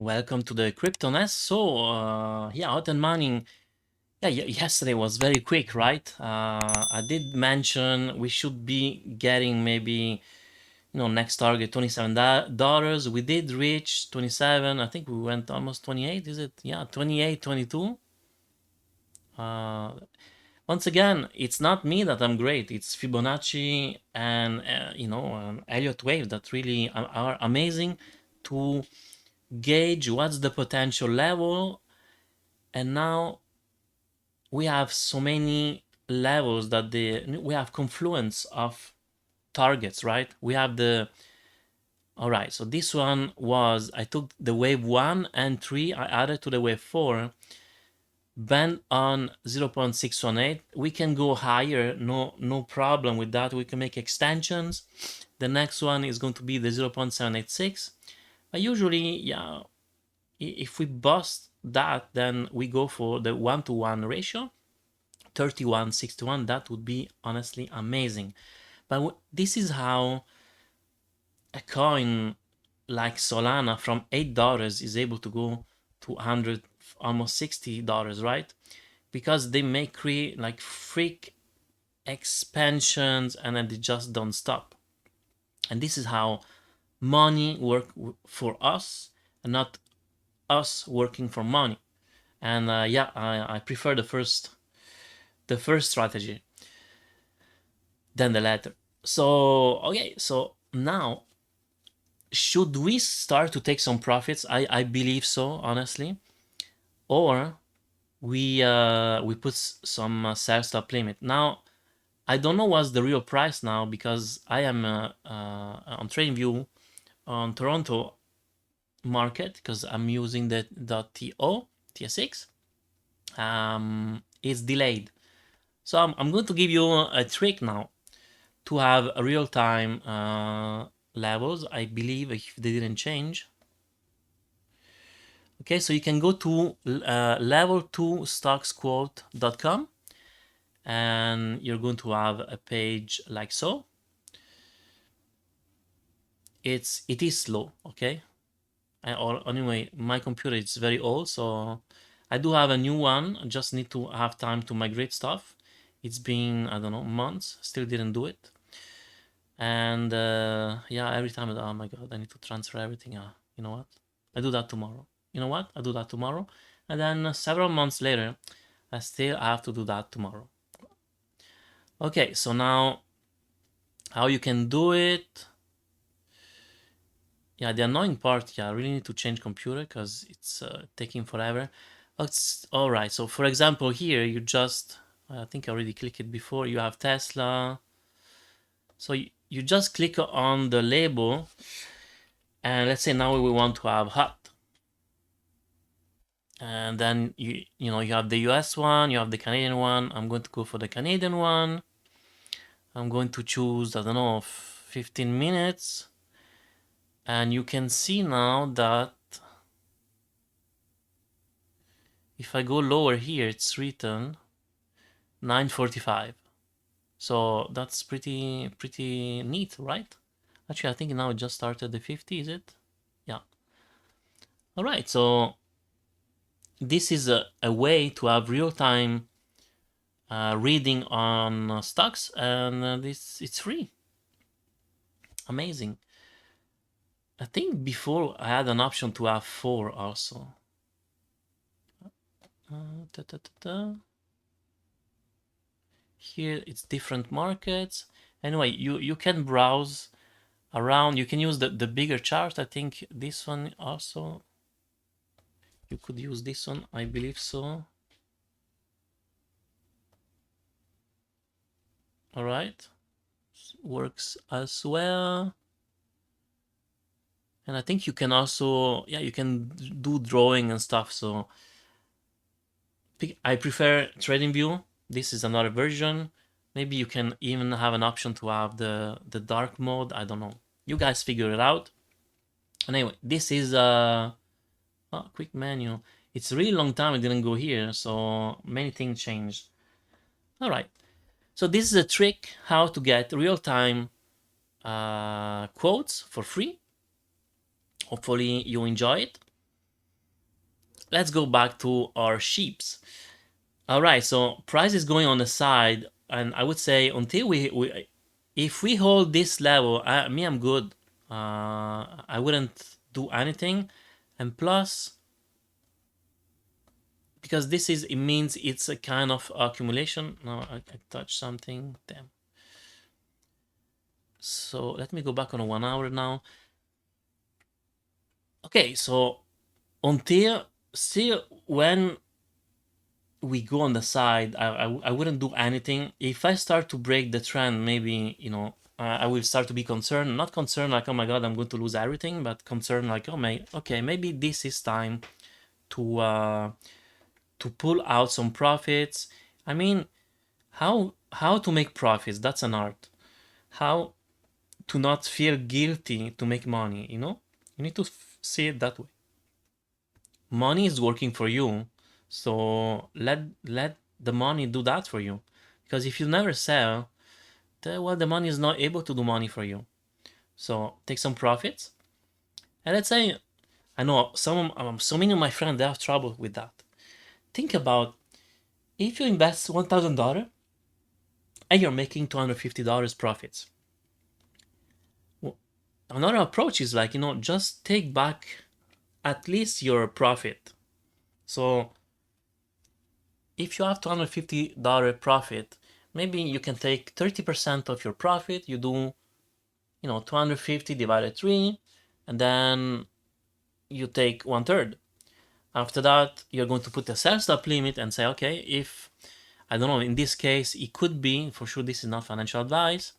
Welcome to the Crypto Nest. So, yeah, hot and mining. Yeah, yesterday was very quick, right? I did mention we should be getting maybe, next target $27. We did reach 27. I think we went almost 28. Is it? Yeah, 28, 22. Uh, Once again, it's not me that I'm great. It's Fibonacci and, Elliott Wave that really are amazing to gauge what's the potential level. And now we have so many levels that we have confluence of targets, right? We have the all right. So this one was I took the wave 1 and 3, I added to the wave 4, band on 0.618. We can go higher, no problem with that. We can make extensions. The next one is going to be the 0.786. But usually, yeah, if we bust that, then we go for the 1-to-1 ratio. 3161. That would be honestly amazing. But this is how a coin like Solana from $8 is able to go to 100, almost $60, right? Because they may create like freak expansions and then they just don't stop. And this is how money work for us and not us working for money. And yeah, I prefer the first strategy than the latter. So okay, so now should we start to take some profits? I believe so, honestly, or we put some sell stop limit. Now I don't know what's the real price now because I am on TradingView on Toronto market because I'm using the .to TSX. It's delayed, so I'm going to give you a trick now to have a real time levels. I believe if they didn't change. Okay, so you can go to level2stocksquote.com and you're going to have a page like so. It is slow, okay? Or anyway, my computer is very old, so I do have a new one. I just need to have time to migrate stuff. It's been, I don't know, months, still didn't do it. And yeah, every time, oh my god, I need to transfer everything. You know what? I do that tomorrow. You know what? I do that tomorrow. And then several months later, I still have to do that tomorrow. Okay, so now how you can do it. Yeah, the annoying part, yeah, I really need to change computer because it's taking forever. It's all right. So for example, here you just, I think I already clicked it before. You have Tesla. So you just click on the label, and let's say now we want to have hot. And then you have the US one, you have the Canadian one. I'm going to go for the Canadian one. I'm going to choose, I don't know, 15 minutes. And you can see now that if I go lower here, it's written 9:45. So that's pretty neat, right? Actually, I think now it just started the 50, is it? Yeah. All right, so this is a way to have real-time reading on stocks, and it's free. Amazing. I think before I had an option to have 4 also. Here it's different markets. Anyway, you can browse around. You can use the bigger chart. I think this one also. You could use this one. I believe so. All right. Works as well. And I think you can also, yeah, you can do drawing and stuff. So I prefer TradingView. This is another version. Maybe you can even have an option to have the dark mode. I don't know. You guys figure it out. And anyway, this is a quick menu. It's a really long time I didn't go here, so many things changed. All right. So this is a trick how to get real-time quotes for free. Hopefully you enjoy it. let's go back to our sheeps. All right, so price is going on the side, and I would say until we if we hold this level, I'm good. I wouldn't do anything, and plus, because this is, it means it's a kind of accumulation. No, I touched something. Damn. So let me go back on a 1 hour now. Okay, so until still when we go on the side, I wouldn't do anything. If I start to break the trend, maybe, you know, I will start to be concerned. Not concerned like, oh my god, I'm going to lose everything, but concerned like, oh my, okay, maybe this is time to pull out some profits. I mean, how to make profits? That's an art. How to not feel guilty to make money, you know? You need to see it that way. Money is working for you, so let the money do that for you. Because if you never sell, then, well, the money is not able to do money for you. So take some profits, and let's say, I know so many of my friends, they have trouble with that. Think about, if you invest $1,000 and you're making $250 profits. Well, another approach is like, you know, just take back at least your profit. So if you have $250 profit, maybe you can take 30% of your profit. You do, you know, 250 divided 3, and then you take 1/3. After that, you're going to put a sell stop limit and say, okay, if, I don't know, in this case, it could be, for sure, this is not financial advice.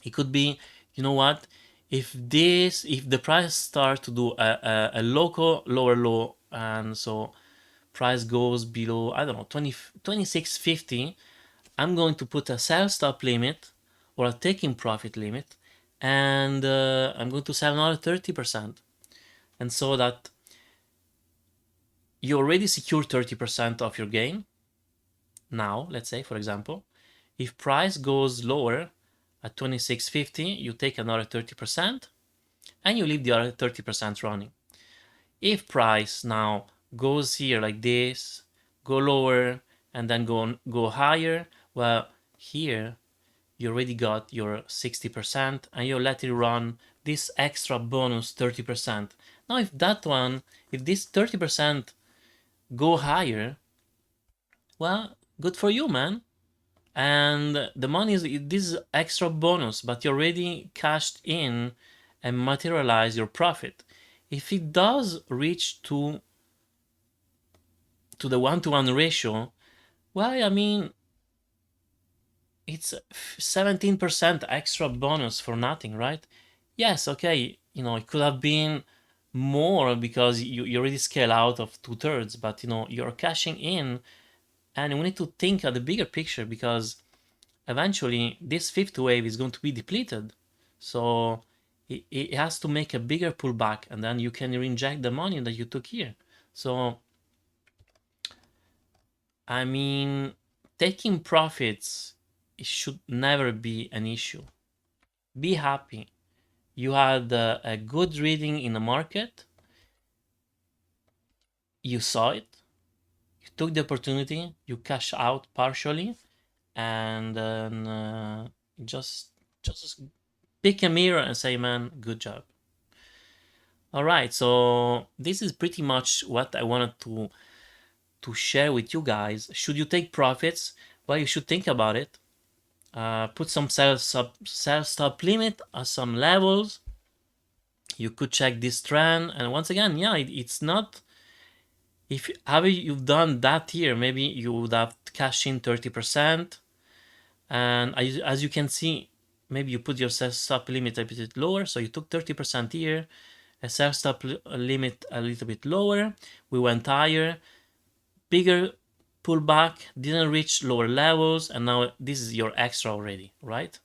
It could be, you know what, if the price start to do a local lower low, and so price goes below, I don't know, 26.50, I'm going to put a sell stop limit or a taking profit limit, and I'm going to sell another 30%. And so that you already secure 30% of your gain. Now, let's say, for example, if price goes lower at 26.50, you take another 30% and you leave the other 30% running. If price now goes here like this, go lower, and then go higher, well, here you already got your 60% and you let it run this extra bonus 30%. Now if this 30% go higher, well, good for you, man. And the money is this extra bonus, but you already cashed in and materialize your profit. If it does reach to the 1-to-1 ratio, well, I mean, it's 17% extra bonus for nothing, right? Yes, okay, you know, it could have been more because you already scale out of 2/3, but you know, you're cashing in, and we need to think of the bigger picture, because eventually this fifth wave is going to be depleted. So it has to make a bigger pullback, and then you can reinject the money that you took here. So, I mean, taking profits, it should never be an issue. Be happy. You had a good reading in the market. You saw it. You took the opportunity. You cash out partially, and then just pick a mirror and say, man, good job. All right, so this is pretty much what I wanted to share with you guys. Should you take profits? Well, you should think about it. Put some sell stop limit at some levels. You could check this trend, and once again, yeah, it's not. If you've done that here, maybe you would have cashed in 30%, and as you can see, maybe you put your sell stop limit a bit lower, so you took 30% here. A sell stop limit a little bit lower. We went higher, bigger pullback, didn't reach lower levels, and now this is your extra already, right?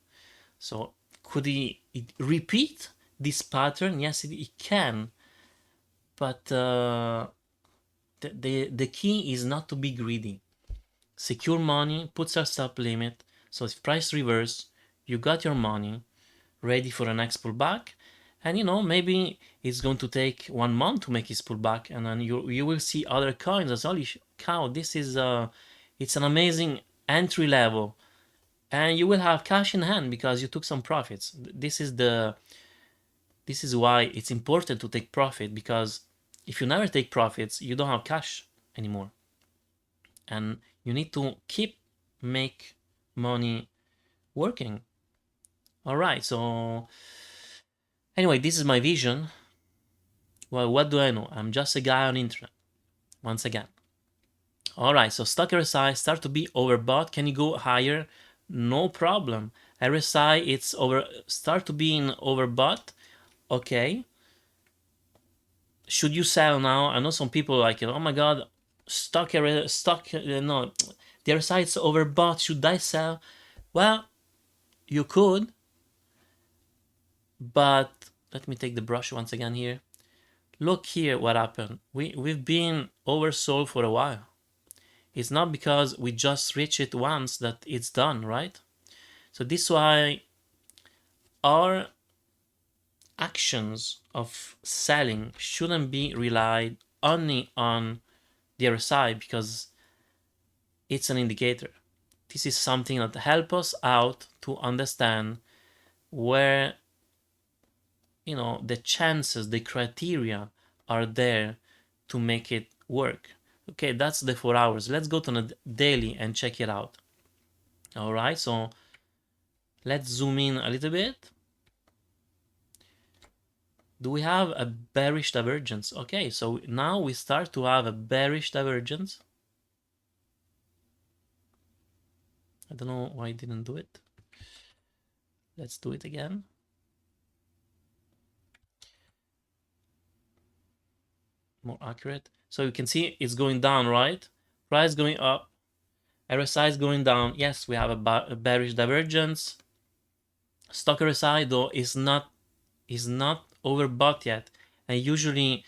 So could it repeat this pattern? Yes, it can, but the key is not to be greedy. Secure money, put sell stop limit, so if price reverse, you got your money ready for the next pullback. And maybe it's going to take 1 month to make his pullback, and then you will see other coins as, holy cow, this is it's an amazing entry level, and you will have cash in hand because you took some profits. This is why it's important to take profit, because if you never take profits, you don't have cash anymore, and you need to keep make money working. All right, so anyway, this is my vision. Well, what do I know? I'm just a guy on internet, once again. All right, so stock RSI start to be overbought. Can you go higher? No problem. RSI it's start to being overbought. Okay. Should you sell now? I know some people like, oh my god, no, the RSI is overbought. Should I sell? Well, you could, but let me take the brush once again here. Look here what happened. We've been oversold for a while. It's not because we just reach it once that it's done, right? So this is why our actions of selling shouldn't be relied only on the RSI, because it's an indicator. This is something that helps us out to understand where the chances, the criteria are there to make it work. Okay, that's the 4 hours. Let's go to the daily and check it out. All right, so let's zoom in a little bit. Do we have a bearish divergence? Okay, so now we start to have a bearish divergence. I don't know why I didn't do it. Let's do it again. More accurate. So you can see it's going down, right? Price going up. RSI is going down. Yes, we have a bearish divergence. Stock RSI though is not overbought yet, and usually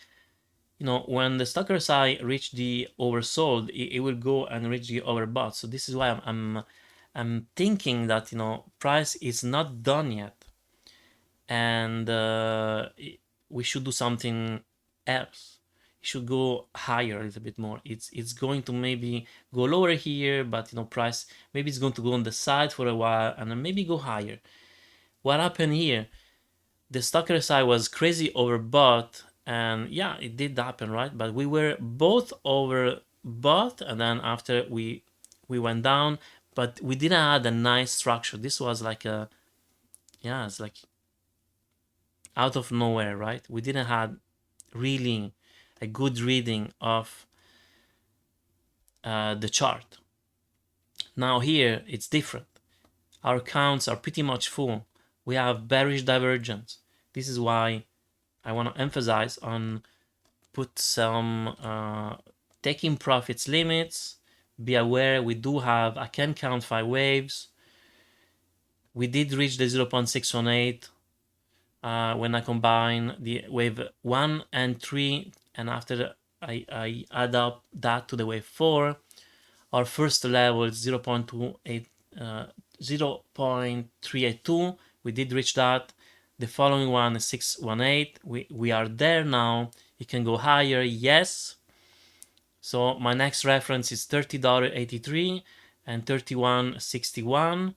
when the stock RSI reach the oversold, it will go and reach the overbought. So this is why I'm thinking that price is not done yet, and we should do something else. It should go higher a little bit more. It's going to maybe go lower here, but price maybe it's going to go on the side for a while and then maybe go higher. What happened here? The stock RSI was crazy overbought, and yeah, it did happen, right? But we were both overbought, and then after we went down, but we didn't have a nice structure. This was like it's like out of nowhere, right? We didn't have really a good reading of the chart. Now here it's different. Our counts are pretty much full. We have bearish divergence. This is why I want to emphasize on put some taking profits limits. Be aware we do have, I can count 5 waves. We did reach the 0.618 when I combine the wave 1 and 3, and after I add up that to the wave 4, our first level is 0.382. We did reach that. The following one is 618. We are there now. It can go higher, yes. So my next reference is $30.83 and $31.61.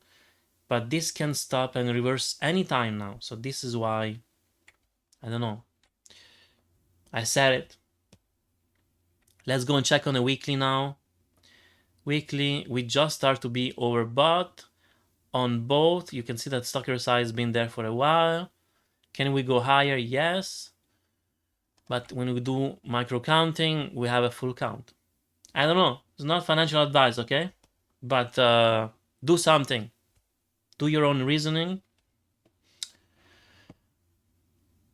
But this can stop and reverse anytime now. So this is why, I don't know, I said it. Let's go and check on the weekly now. Weekly, we just start to be overbought on both. You can see that stock RSI has been there for a while. Can we go higher? Yes. But when we do micro counting, we have a full count. I don't know. It's not financial advice, okay? But do something. Do your own reasoning.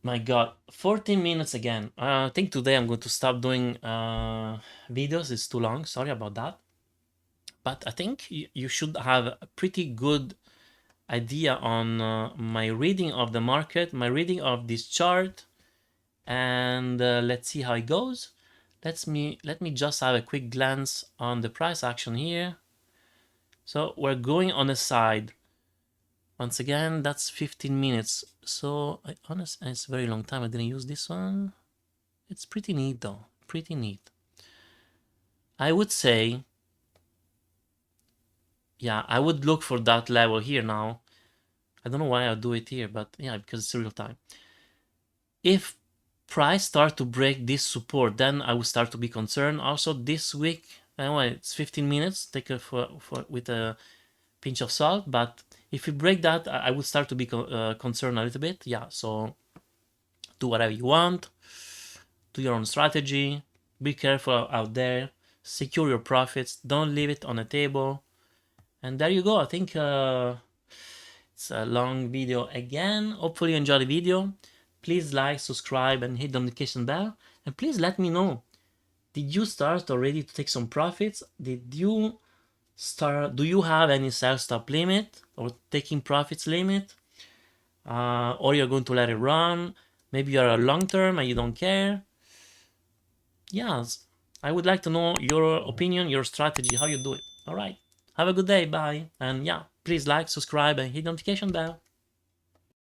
My god, 14 minutes again. I think today I'm going to stop doing videos. It's too long. Sorry about that. But I think you should have a pretty good idea on my reading of the market, my reading of this chart, and let's see how it goes. Let me just have a quick glance on the price action here. So we're going on the side. Once again, that's 15 minutes. So it's a very long time. I didn't use this one. It's pretty neat though, pretty neat. I would say, yeah, I would look for that level here now. I don't know why I do it here, but yeah, because it's real time. If price start to break this support, then I will start to be concerned. Also this week, anyway, it's 15 minutes. Take it with a pinch of salt. But if you break that, I would start to be concerned a little bit. Yeah, so do whatever you want. Do your own strategy. Be careful out there. Secure your profits. Don't leave it on the table. And there you go. I think it's a long video again. Hopefully you enjoyed the video. Please like, subscribe, and hit the notification bell. And please let me know, did you start already to take some profits? Did you start, do you have any sell stop limit or taking profits limit? Or you're going to let it run? Maybe you're a long term and you don't care. Yes, I would like to know your opinion, your strategy, how you do it. All right. Have a good day. Bye. And yeah, please like, subscribe, and hit the notification bell.